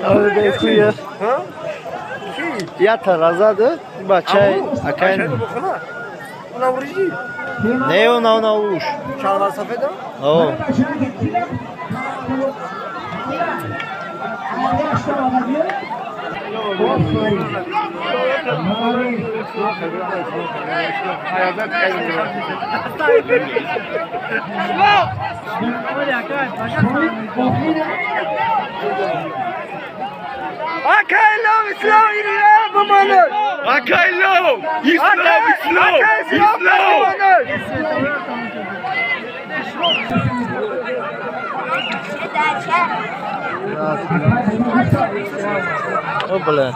آره دیگه یا ترازاده بچه اکن نه اونا اوش شلوار سفید او Akaylo İslam İlya Bamanır. Akaylo! İslam! İslam! o bile